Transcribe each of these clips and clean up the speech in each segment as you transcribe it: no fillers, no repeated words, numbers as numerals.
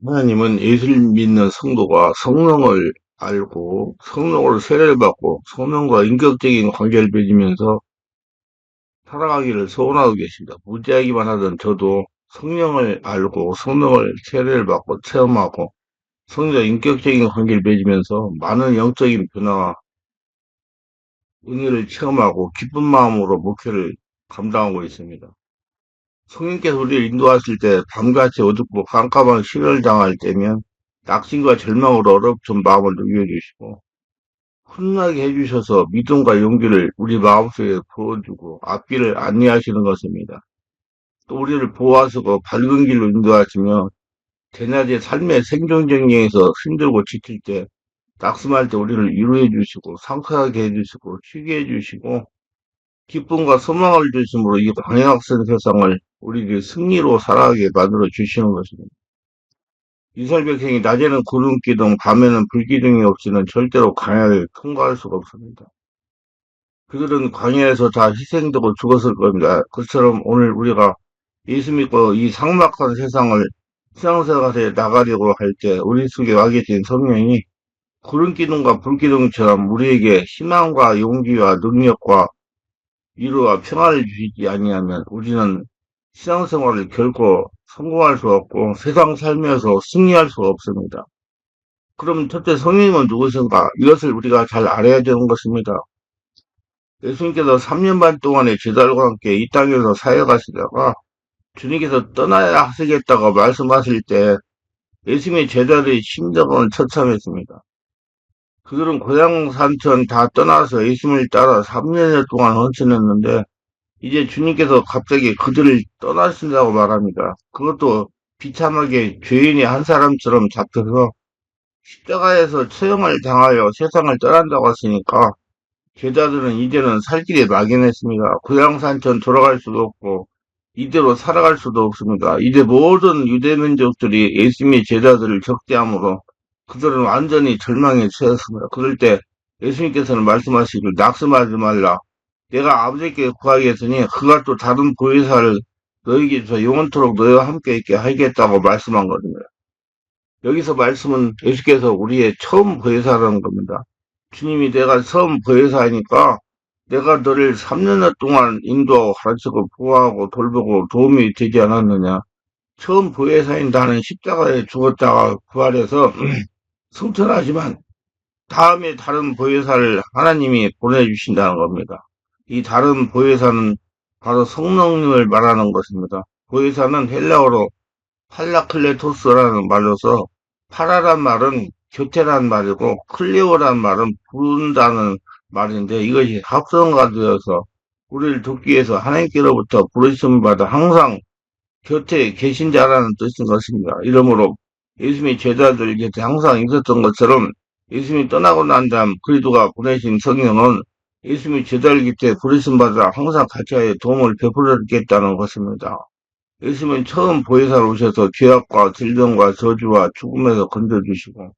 하나님은 예수를 믿는 성도가 성령을 알고 성령으로 세례를 받고 성령과 인격적인 관계를 맺으면서 살아가기를 소원하고 계십니다. 무지하기만 하던 저도 성령을 알고 성령을 세례를 받고 체험하고 성령과 인격적인 관계를 맺으면서 많은 영적인 변화와 은혜를 체험하고 기쁜 마음으로 목회를 감당하고 있습니다. 성령께서 우리를 인도하실 때 밤같이 어둡고 깜깜한 시련을 당할 때면 낙심과 절망으로 얼어붙은 마음을 녹여주시고 훈훈하게 해주셔서 믿음과 용기를 우리 마음속에 부어주고 앞길을 안내하시는 것입니다. 또 우리를 보호하시고 밝은 길로 인도하시며 대낮의 삶의 생존 정령에서 힘들고 지칠 때 낙심할 때 우리를 위로해 주시고 상쾌하게 해주시고 쉬게 해주시고 기쁨과 소망을 주심으로 이 광야학생 세상을 우리에게 승리로 살아가게 만들어 주시는 것입니다. 이스라엘 백성이 낮에는 구름 기둥, 밤에는 불 기둥이 없이는 절대로 광야를 통과할 수가 없습니다. 그들은 광야에서 다 희생되고 죽었을 겁니다. 그처럼 오늘 우리가 예수 믿고 이 삭막한 세상을 신앙생활에 나가려고 할 때 우리 속에 와 계신 성령이 구름 기둥과 불 기둥처럼 우리에게 희망과 용기와 능력과 위로와 평안을 주시지 아니하면 우리는 신앙생활을 결코 성공할 수 없고 세상 살면서 승리할 수가 없습니다. 그럼 첫째 성령님은 누구신가? 이것을 우리가 잘 알아야 되는 것입니다. 예수님께서 3년 반 동안의 제자들과 함께 이 땅에서 사역하시다가 주님께서 떠나야 하시겠다고 말씀하실 때 예수님의 제자들의 심정은 처참했습니다. 그들은 고향 산천 다 떠나서 예수님을 따라 3년여 동안 헌신했는데 이제 주님께서 갑자기 그들을 떠나신다고 말합니다. 그것도 비참하게 죄인의 한 사람처럼 잡혀서 십자가에서 처형을 당하여 세상을 떠난다고 하시니까 제자들은 이제는 살 길이 막연했습니다. 고향 산천 돌아갈 수도 없고 이대로 살아갈 수도 없습니다. 이제 모든 유대 민족들이 예수님의 제자들을 적대함으로 그들은 완전히 절망에 처했습니다. 그럴 때 예수님께서는 말씀하시길 낙심하지 말라. 내가 아버지께 구하겠으니 그가 또 다른 보혜사를 너에게 서 영원토록 너희와 함께 있게 하겠다고 말씀한 겁니다. 여기서 말씀은 예수께서 우리의 처음 보혜사라는 겁니다. 주님이 내가 처음 보혜사니까 내가 너를 3년 동안 인도하고 가르치고 보호하고 돌보고 도움이 되지 않았느냐. 처음 보혜사인 나는 십자가에 죽었다가 부활해서 승천하지만 다음에 다른 보혜사를 하나님이 보내주신다는 겁니다. 이 다른 보혜사는 바로 성령님을 말하는 것입니다. 보혜사는 헬라어로 팔라클레토스라는 말로서 파라란 말은 교태란 말이고 클레오란 말은 부른다는 말인데 이것이 합성어가 되어서 우리를 돕기 위해서 하나님께로부터 부르심을 받아 항상 곁에 계신 자라는 뜻인 것입니다. 이러므로 예수님의 제자들 곁에 항상 있었던 것처럼 예수님이 떠나고 난 다음 그리스도가 보내신 성령은 예수님의 제자들 곁에 부르심 받아 항상 같이 하여 도움을 베풀었겠다는 것입니다. 예수님은 처음 보혜사로 오셔서 죄악과 질병과 저주와 죽음에서 건져주시고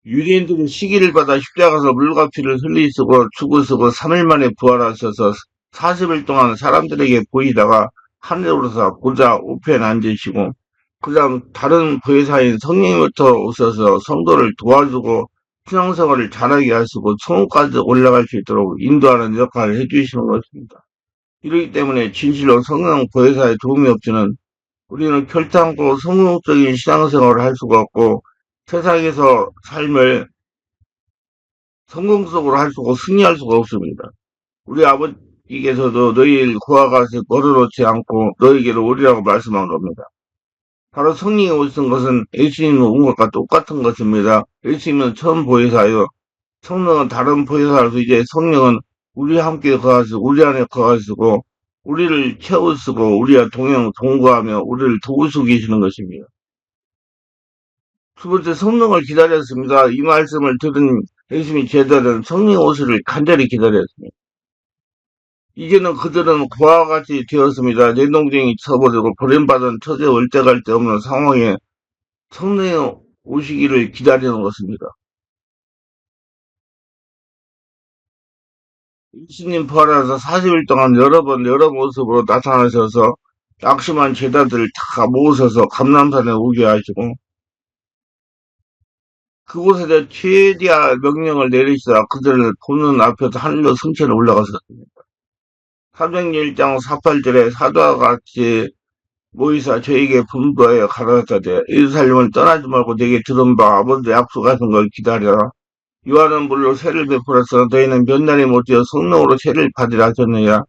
유대인들이 시기를 받아 십자가에서 물과 피를 흘리시고 죽으시고 3일 만에 부활하셔서 40일 동안 사람들에게 보이다가 하늘로서 보좌 우편에 앉으시고 그 다음 다른 보혜사인 성령부터 오셔서 성도를 도와주고 신앙생활을 잘하게 하시고 천국까지 올라갈 수 있도록 인도하는 역할을 해주시는 것입니다. 이러기 때문에 진실로 성령 보혜사의 도움이 없이는 우리는 결단코 성공적인 신앙생활을 할 수가 없고 세상에서 삶을 성공적으로 할 수가 승리할 수가 없습니다. 우리 아버지께서도 너희를 구하가서 버려놓지 않고 너희에게로 오리라고 말씀한 겁니다. 바로 성령이 오신 것은 예수님이 온 것과 똑같은 것입니다. 예수님은 처음 보혜사요. 성령은 다른 보혜사로서 이제 성령은 우리와 함께 거하시고 우리 안에 거하시고 우리를 채우시고 우리와 동거하며 우리를 도우시고 계시는 것입니다. 두 번째 성령을 기다렸습니다. 이 말씀을 들은 예수님의 제자들은 성령 오시를 간절히 기다렸습니다. 이제는 그들은 그와 같이 되었습니다. 내동쟁이 쳐버리고 버림받은 처제 올 때 갈 데 없는 상황에 성령이 오시기를 기다리는 것입니다. 예수님 부활하셔서 40일 동안 여러 번 여러 모습으로 나타나셔서 낙심한 제자들을 다 모으셔서 감람산에 오게 하시고 그곳에서 최대한 명령을 내리시다 그들을 보는 앞에서 하늘로 승천을 올라갔었습니다. 사도행전 1장 48절에 사도와 같이 모이사 저에게 분부하여 가라사대 예루살렘을 떠나지 말고 내게 들은 바 아버지 약속하신 걸 기다려라. 요한은 물로 세를 베풀었으나 너희는 몇 날이 못되어 성령으로 세를 받으라 하셨느니라.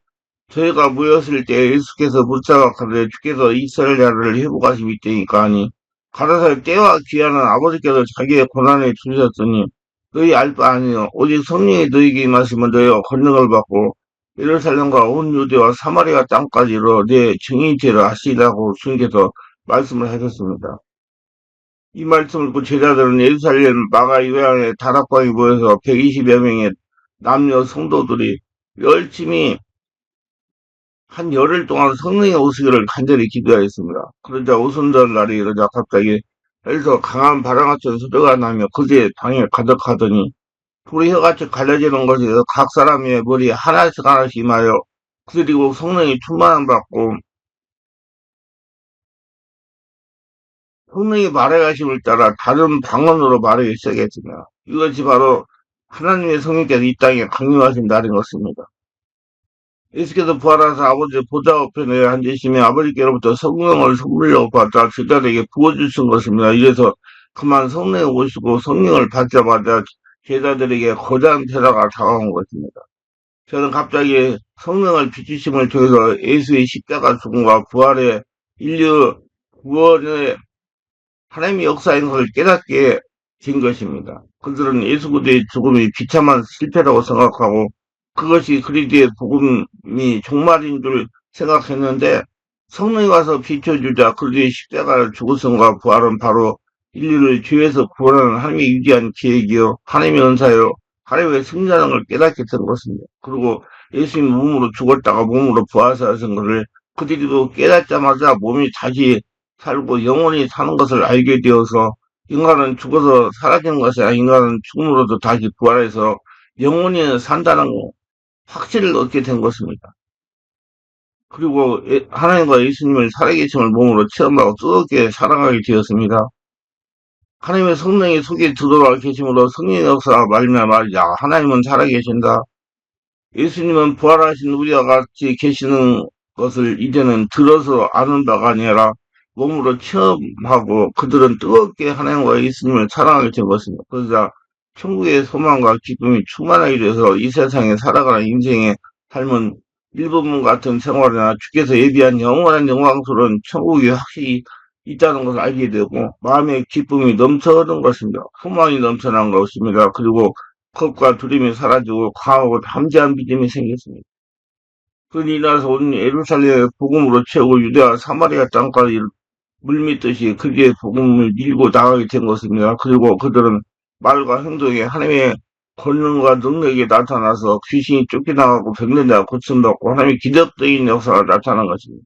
저희가 모였을 때 예수께서 묻자가 가되 주께서 이스라엘을 회복하심이 있으니까 하니 가라사대 때와 기한은 아버지께서 자기의 고난에 주셨으니 너희 알 바 아니요 오직 성령이 너희에게 임하시면 너희가 권능을 받고 예루살렘과 온 유대와 사마리아 땅까지 이르러 내 증인이 되라 하시라고 주님께서 말씀을 하셨습니다. 이 말씀을 듣고 제자들은 예루살렘 마가 요양에 다락방에 모여서 120여 명의 남녀 성도들이 열심히 한 열흘 동안 성령의 오시기를 간절히 기도하였습니다. 그러자 오순절 날이 이러자 갑자기 여기서 강한 바람 같은 소리가 나며 그제 방에 가득하더니 불이 혀같이 갈라지는 것이 각 사람의 머리에 하나씩 하나씩 임하여 그리고 성령이 충만함 받고 성령이 말해가심을 따라 다른 방언으로 말하기 시작했습니다. 이것이 바로 하나님의 성령께서 이 땅에 강림하신 날인 것입니다. 예수께서 부활하사 아버지 보좌 우편에 앉으시며 아버지께로부터 성령을 선물로 받아 제자들에게 부어주신 것입니다. 이래서 그만 성령이 오시고 성령을 받자마자 제자들에게 거대한 테러가 다가온 것입니다. 저는 갑자기 성령을 비추심을 통해서 예수의 십자가 죽음과 부활의 인류 구원의 하나님의 역사인 것을 깨닫게 된 것입니다. 그들은 예수 그리스도의 죽음이 비참한 실패라고 생각하고 그것이 그리스도의 복음이 종말인 줄 생각했는데 성령이 와서 비춰주자 그리스도의 십자가 죽으심과 부활은 바로 인류를 죄에서 구원하는 하나님의 위대한 계획이요 하나님의 은사요 하나님의 승리라는 걸 깨닫게 된 것입니다. 그리고 예수님 몸으로 죽었다가 몸으로 부활하신 것을 그들도 깨닫자마자 몸이 다시 살고 영원히 사는 것을 알게 되어서 인간은 죽어서 사라지는 것이 아니라 인간은 죽음으로도 다시 부활해서 영원히 산다는 확신을 얻게 된 것입니다. 그리고 하나님과 예수님을 살아계심을 몸으로 체험하고 뜨겁게 사랑하게 되었습니다. 하나님의 성령이 속에 들어와 계심으로 성령의 역사가 말미암아 하나님은 살아계신다. 예수님은 부활하신 우리와 같이 계시는 것을 이제는 들어서 아는 바가 아니라 몸으로 체험하고 그들은 뜨겁게 하나님과 예수님을 사랑하게 된 것입니다. 그러자 천국의 소망과 기쁨이 충만하게 돼서 이 세상에 살아가는 인생의 삶은 일부분 같은 생활이나 주께서 예비한 영원한 영광스러운 천국이 확실히 있다는 것을 알게 되고 마음의 기쁨이 넘쳐는 것입니다. 소망이 넘쳐난 것입니다. 그리고 겁과 두려움이 사라지고 강하고 담대한 믿음이 생겼습니다. 그로 인해서 온 예루살렘의 복음으로 채우고 유대와 사마리아 땅까지 물밀듯이 그리스도의 복음을 밀고 나가게 된 것입니다. 그리고 그들은 말과 행동에 하나님의 권능과 능력이 나타나서 귀신이 쫓겨나가고 병든 자가 고침받고 하나님의 기적적인 역사가 나타난 것입니다.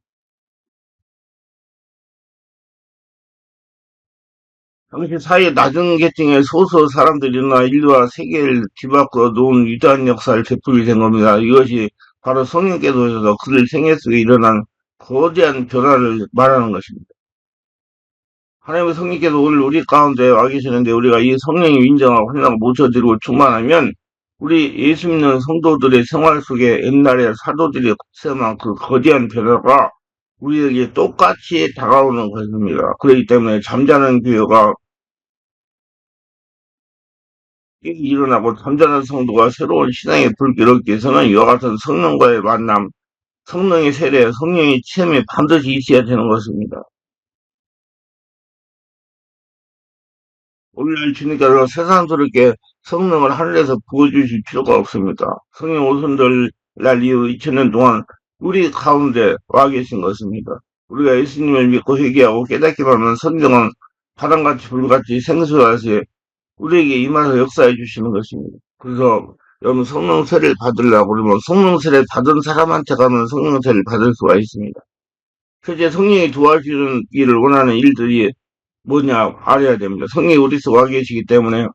당시 사회 낮은 계층의 소수 사람들이나 인류와 세계를 뒤바꿔 놓은 위대한 역사를 베풀게 된 겁니다. 이것이 바로 성령께서 오셔서 그들 생애 속에 일어난 거대한 변화를 말하는 것입니다. 하나님의 성령께서 오늘 우리 가운데 와 계시는데 우리가 이 성령이 인정하고 환상 모셔드리고 충만하면 우리 예수 믿는 성도들의 생활 속에 옛날에 사도들이 체험한 그 거대한 변화가 우리에게 똑같이 다가오는 것입니다. 그렇기 때문에 잠자는 교회가 일어나고 잠자는 성도가 새로운 신앙의 불길을 얻기 위해서는 이와 같은 성령과의 만남, 성령의 세례, 성령의 체험이 반드시 있어야 되는 것입니다. 오늘날 주님께서 세상스럽게 성령을 하늘에서 부어주실 필요가 없습니다. 성령 오순절 날 이후 2000년 동안 우리 가운데 와 계신 것입니다. 우리가 예수님을 믿고 회개하고 깨닫기만 하면 성령은 바람같이 불같이 생수같이 우리에게 임하서 역사해 주시는 것입니다. 그래서 여러분 성령 세례를 받으려고 그러면 성령 세례 받은 사람한테 가면 성령 세례를 받을 수가 있습니다. 실제 성령이 도와주는 일을 원하는 일들이 뭐냐 알아야 됩니다. 성령이 우리 속에 와 계시기 때문에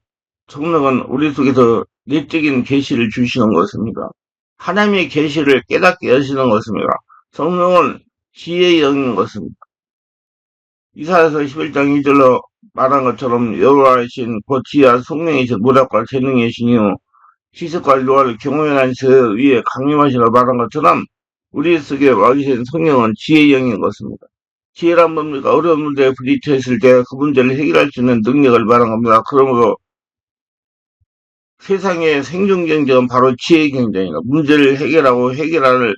성령은 우리 속에서 내적인 계시를 주시는 것입니다. 하나님의 계시를 깨닫게 하시는 것입니다. 성령은 지혜의 영인 것입니다. 이사야서 11장 2절로 말한 것처럼 여호와이신 곧 지혜와 성령이신 모략과 재능이시니요 지식과 요하를 경외한 저 위에 강림하시라 말한 것처럼 우리 속에 와 계신 성령은 지혜의 영인 것입니다. 지혜란 뭡니까? 어려운 문제에 부딪혀 있을 때 그 문제를 해결할 수 있는 능력을 말한 겁니다. 그러므로 세상의 생존 경쟁은 바로 지혜 경쟁이다. 문제를 해결하고 해결하는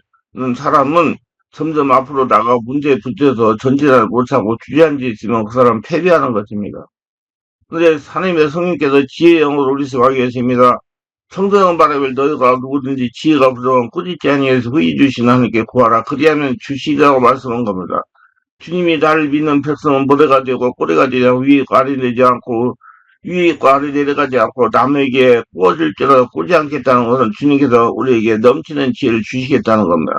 사람은 점점 앞으로 나가 문제에 붙여서 전진을 못하고 주저앉아 있으면 그 사람은 패배하는 것입니다. 그런데 하나님의 성령께서 지혜의 영으로 우리 속에 와 계십니다. 성경은 바라길 너희가 누구든지 지혜가 부족한 꾸짖지 아니해서 후히 주신 하나님께 구하라. 그리하면 주시리라고 말씀한 겁니다. 주님이 나를 믿는 백성은 모래가 되고 꼬리가 되지 않고 위에 있고 아래 내지 않고 위에 있고 아래 내려가지 않고 남에게 구워질지라도 꾸지 않겠다는 것은 주님께서 우리에게 넘치는 지혜를 주시겠다는 겁니다.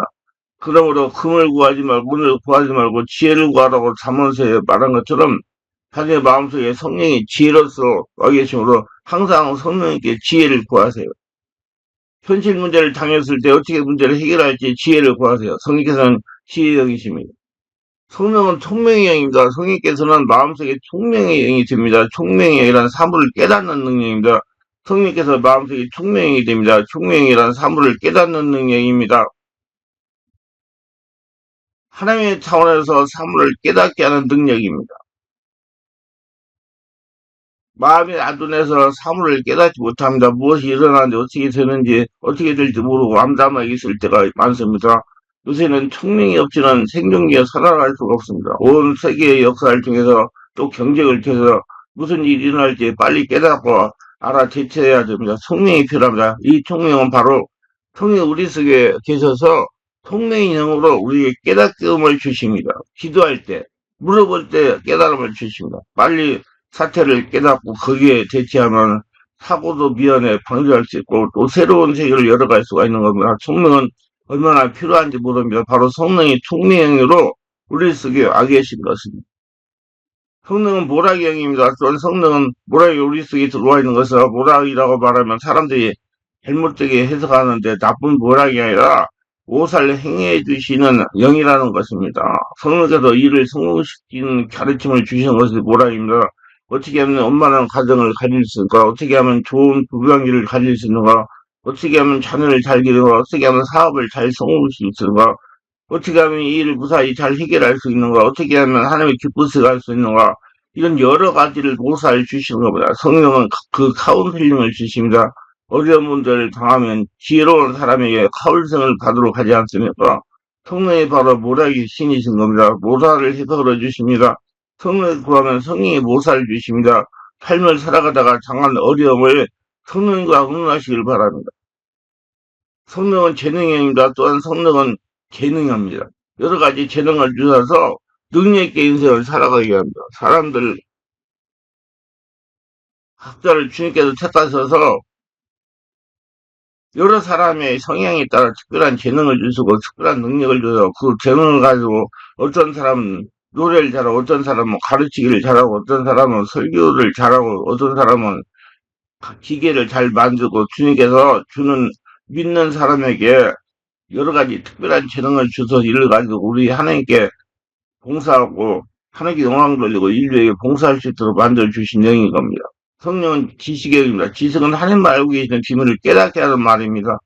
그러므로 금을 구하지 말고 은을 구하지 말고 지혜를 구하라고 잠언서에 말한 것처럼 자신의 마음속에 성령이 지혜로서 와 계심으로 항상 성령님께 지혜를 구하세요. 현실 문제를 당했을 때 어떻게 문제를 해결할지 지혜를 구하세요. 성령께서는 지혜의 영이십니다. 성령은 총명의 영입니다. 성령께서는 마음속에 총명의 영이 됩니다. 총명의 영이란 사물을 깨닫는 능력입니다. 성령께서 마음속에 총명의 영이 됩니다. 총명의 영이란 사물을 깨닫는 능력입니다. 하나님의 차원에서 사물을 깨닫게 하는 능력입니다. 마음이 아둔해서 사물을 깨닫지 못합니다. 무엇이 일어나는지 어떻게 되는지 어떻게 될지 모르고 암담하게 있을 때가 많습니다. 요새는 총명이 없이는 생존기에 살아갈 수가 없습니다. 온 세계의 역사를 통해서 또 경쟁을 통해서 무슨 일이 일어날지 빨리 깨닫고 알아채쳐야 됩니다. 총명이 필요합니다. 이 총명은 바로 성령이 우리 속에 계셔서 총명의 영으로 우리에게 깨닫음을 주십니다. 기도할 때, 물어볼 때 깨달음을 주십니다. 빨리 사태를 깨닫고 거기에 대처하면 사고도 미연에 방지할 수 있고 또 새로운 세계를 열어갈 수가 있는 겁니다. 총명은 얼마나 필요한지 모릅니다. 바로 성령이 총명으로 우리 속에 와 계신 것입니다. 성령은 모락영입니다. 또한 성령은 모락이 우리 속에 들어와 있는 것을 모락이라고 말하면 사람들이 잘못되게 해석하는데 나쁜 모락이 아니라 오살 행해 주시는 영이라는 것입니다. 성령께서 이를 성공시키는 가르침을 주시는 것이 모락입니다. 어떻게 하면 원만한 가정을 가질 수 있을까? 어떻게 하면 좋은 부부관계를 가질 수 있는가? 어떻게 하면 자녀를 잘 기르는가? 어떻게 하면 사업을 잘 성공시킬 수 있을까? 어떻게 하면 이 일을 무사히 잘 해결할 수 있는가? 어떻게 하면 하나님의 기쁘시게 할 수 있는가? 이런 여러 가지를 모사해 주시는 겁니다. 성령은 그 카운셀링을 주십니다. 어려운 문제를 당하면 지혜로운 사람에게 카운셀링을 받도록 하지 않습니까? 성령이 바로 모락이 신이신 겁니다. 모사를 해석을 주십니다. 성령을 구하면 성령이 모사를 주십니다. 삶을 살아가다가 당한 어려움을 성령과 응하시길 바랍니다. 성령은 재능입니다. 또한 성령은 재능입니다. 여러 가지 재능을 주셔서 능력있게 인생을 살아가게 합니다. 사람들, 각자를 주님께서 찾아서서 여러 사람의 성향에 따라 특별한 재능을 주시고 특별한 능력을 줘서 그 재능을 가지고 어떤 사람은 노래를 잘하고 어떤 사람은 가르치기를 잘하고 어떤 사람은 설교를 잘하고 어떤 사람은 기계를 잘 만들고 주님께서 주는 믿는 사람에게 여러 가지 특별한 재능을 주셔서 이를 가지고 우리 하나님께 봉사하고 하나님께 영광 돌리고 인류에게 봉사할 수 있도록 만들어주신 영인 겁니다. 성령은 지식의 영입니다. 지식은 하나님 알고 계시는 비밀을 깨닫게 하는 말입니다.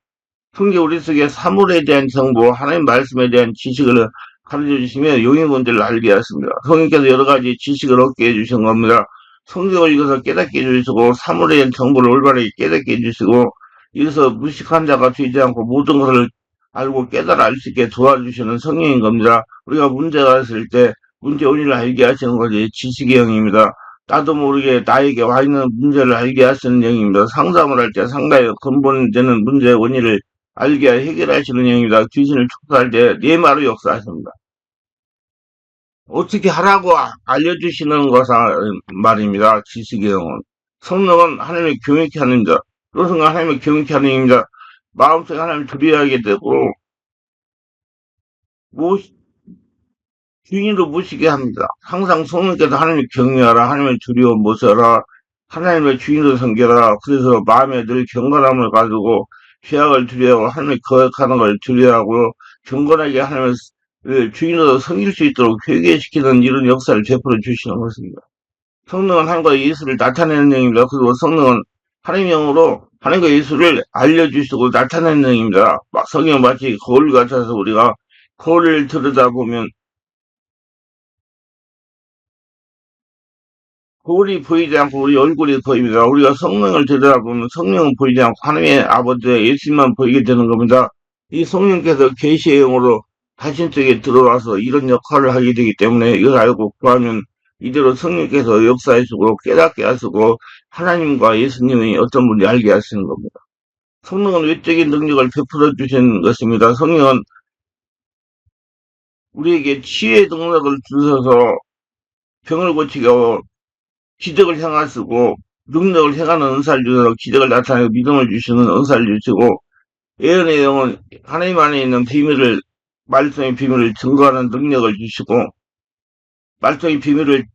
성경 우리 속에 사물에 대한 정보, 하나님 말씀에 대한 지식을 가르쳐 주시며 용의 문제를 알게 하십니다. 성령께서 여러 가지 지식을 얻게 해주신 겁니다. 성경을 읽어서 깨닫게 해주시고 사물에 대한 정보를 올바르게 깨닫게 해주시고 이래서 무식한 자가 되지 않고 모든 것을 알고 깨달아 알 수 있게 도와주시는 성령인 겁니다. 우리가 문제가 있을 때 문제 원인을 알게 하시는 것이 지식의 영입니다. 나도 모르게 나에게 와 있는 문제를 알게 하시는 영입니다. 상담을 할 때 상담의 근본되는 문제의 원인을 알게 해결하시는 영입니다. 귀신을 축소할 때 네 말로 역사하십니다. 어떻게 하라고 알려주시는 것은 말입니다. 지식의 영은. 성령은 하나님의 교육케 하는 자. 그것은 하나님의 교육케 하는 영입니다. 마음속에 하나님을 두려워하게 되고 주인으로 모시게 합니다. 항상 성령께서 하나님을 경외하라, 하나님을 두려워 모셔라, 하나님의 주인으로 섬겨라. 그래서 마음에 늘 경건함을 가지고 죄악을 두려워하고 하나님을 거역하는 걸 두려워하고 경건하게 하나님을 주인으로 섬길 수 있도록 회개시키는 이런 역사를 베풀어 주시는 것입니다. 성령은 하나님과 예수를 나타내는 영입니다. 그리고 성령은 하나님의 영으로 하나님과 예수를 알려주시고 나타내는 영입니다. 성경 마치 거울 같아서 우리가 거울을 들여다보면 거울이 보이지 않고 우리 얼굴이 보입니다. 우리가 성령을 들여다보면 성령은 보이지 않고 하나님의 아버지의 예수님만 보이게 되는 겁니다. 이 성령께서 계시의 영으로 자신 속에 들어와서 이런 역할을 하게 되기 때문에 이걸 알고 구하면 이대로 성령께서 역사하시고 깨닫게 하시고 하나님과 예수님이 어떤 분이 알게 하시는 겁니다. 성령은 외적인 능력을 베풀어 주시는 것입니다. 성령은 우리에게 치유의 능력을 주셔서 병을 고치고 기적을 행하시고 능력을 행하는 은사를 주셔서 기적을 나타내고 믿음을 주시는 은사를 주시고 예언의 영은 하나님 안에 있는 비밀을 말씀의 비밀을 증거하는 능력을 주시고 말씀의 비밀을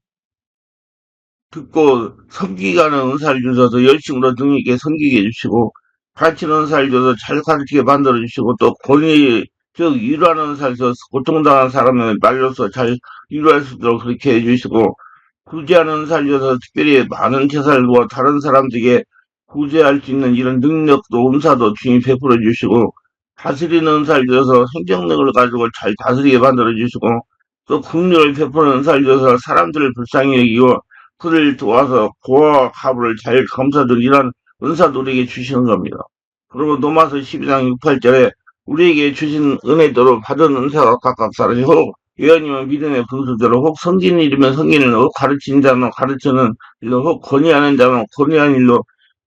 듣고 섬기가는 은사를 주셔서 열심으로 능히 있게 섬기게 해주시고 가르치는 은사를 줘서 잘 가르치게 만들어 주시고 또 권위 즉 위로하는 은사를 줘서 고통당한 사람의 말로서 잘 위로할 수 있도록 그렇게 해주시고 구제하는 살려서 특별히 많은 제사를과 다른 사람들에게 구제할 수 있는 이런 능력도 은사도 주님 베풀어 주시고 다스리는 살려서 행정력을 가지고 잘 다스리게 만들어 주시고 또 긍휼을 베푸는 살려서 사람들을 불쌍히 여기고 그를 도와서 고아와 가부를 잘 감싸준 이런 은사도 우리에게 주시는 겁니다. 그리고 로마서 12장 6, 8절에 우리에게 주신 은혜대로 받은 은사가 각각 사라지고 예언이면 믿음의 분수대로 혹 성긴 일이면 성긴 일로 혹 가르치는 자는 가르치는 일로 혹 권위하는 자는 권위하는 일로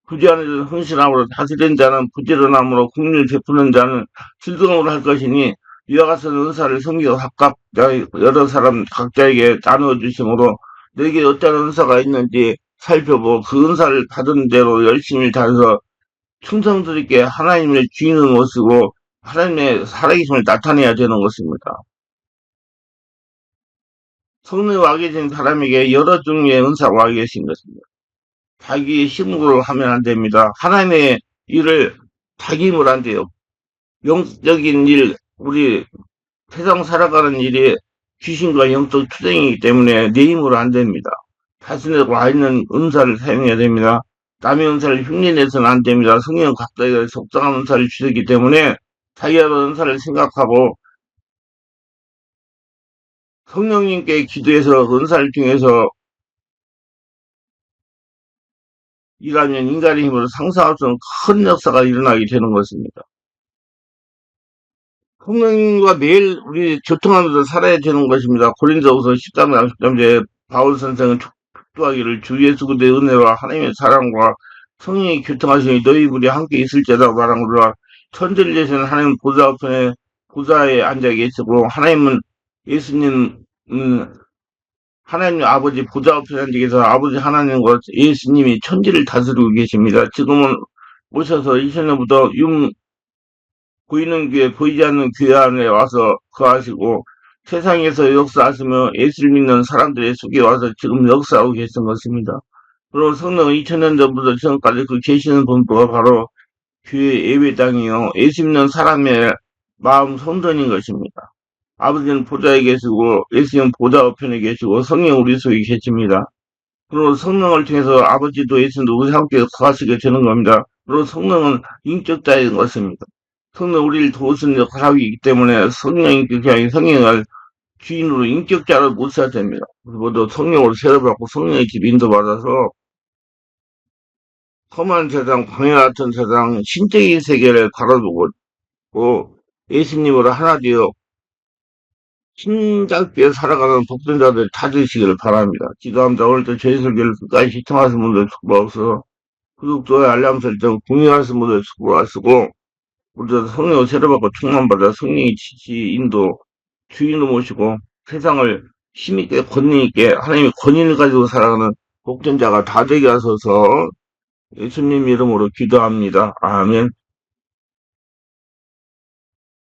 부지하는 자는 헌신함으로 다스리는 자는 부지런함으로 국리를 베푸는 자는 즐거움으로 할 것이니 이와 같은 은사를 섬기고 각각 여러 사람 각자에게 나누어 주심으로 내게 어떤 은사가 있는지 살펴보고 그 은사를 받은 대로 열심히 다해서 충성스럽게 하나님의 주인을 모시고 하나님의 살아계심을 나타내야 되는 것입니다. 성령이 와 계신 사람에게 여러 종류의 은사가 와 계신 것입니다. 자기의 힘으로 하면 안 됩니다. 하나님의 일을 자기 힘으로 안 돼요. 영적인 일, 우리 세상 살아가는 일이 귀신과 영적 투쟁이기 때문에 내 힘으로 안 됩니다. 자신의 와 있는 은사를 사용해야 됩니다. 남의 은사를 흉내내서는 안 됩니다. 성령 각자에게 속상한 은사를 주셨기 때문에 자기의 은사를 생각하고 성령님께 기도해서 은사를 통해서 일하면 인간의 힘으로 상상할 수 없는 큰 역사가 일어나게 되는 것입니다. 성령님과 매일 우리 교통하면서 살아야 되는 것입니다. 고린도후서 13장 10절에 바울 선생은 촉구하기를 주 예수 그리스도의 은혜와 하나님의 사랑과 성령이 교통하시니 너희 물이 함께 있을지라고 말한 거라. 천지를 계시는 하나님 보좌 우편에 보좌에 앉아 계시고 하나님은 예수님 하나님 아버지 보좌 우편에 앉아 계셔서 아버지 하나님과 예수님이 천지를 다스리고 계십니다. 지금은 오셔서 20년부터 보이는 교회, 보이지 않는 교회 안에 와서 거하시고 세상에서 역사하시며 예수를 믿는 사람들의 속에 와서 지금 역사하고 계신 것입니다. 그리고 성령은 2000년 전부터 지금까지 그 계시는 본부가 바로 교회 예배당이요. 예수 믿는 사람의 마음 성전인 것입니다. 아버지는 보좌에 계시고 예수님은 보좌 우편에 계시고 성령 우리 속에 계십니다. 그리고 성령을 통해서 아버지도 예수님도 우리 함께 거하시게 되는 겁니다. 그리고 성령은 인격자인 것입니다. 성령 우리를 도우시는 역할을 하고 있기 때문에 성령 인격이 아닌 성령을 주인으로 인격자를 모셔야 됩니다. 모두 성령으로 세례받고 성령의 집 인도받아서 험한 세상, 광야 같은 세상, 신적인 세계를 바라보고 예수님으로 하나 되어 신작비에 살아가는 복전자들 찾으시기를 바랍니다. 기도합니다. 오늘도 저희 설교를 끝까지 시청하신 분들 축복하셔서 구독, 좋아요, 알람 설정, 공유하신 분들 축복하시고 우리도 성령을 세례받고 충만받아 성령의 지시, 인도, 주인을 모시고 세상을 힘있게 권위있게 하나님의 권위를 가지고 살아가는 복전자가 다 되게 하소서 예수님 이름으로 기도합니다. 아멘.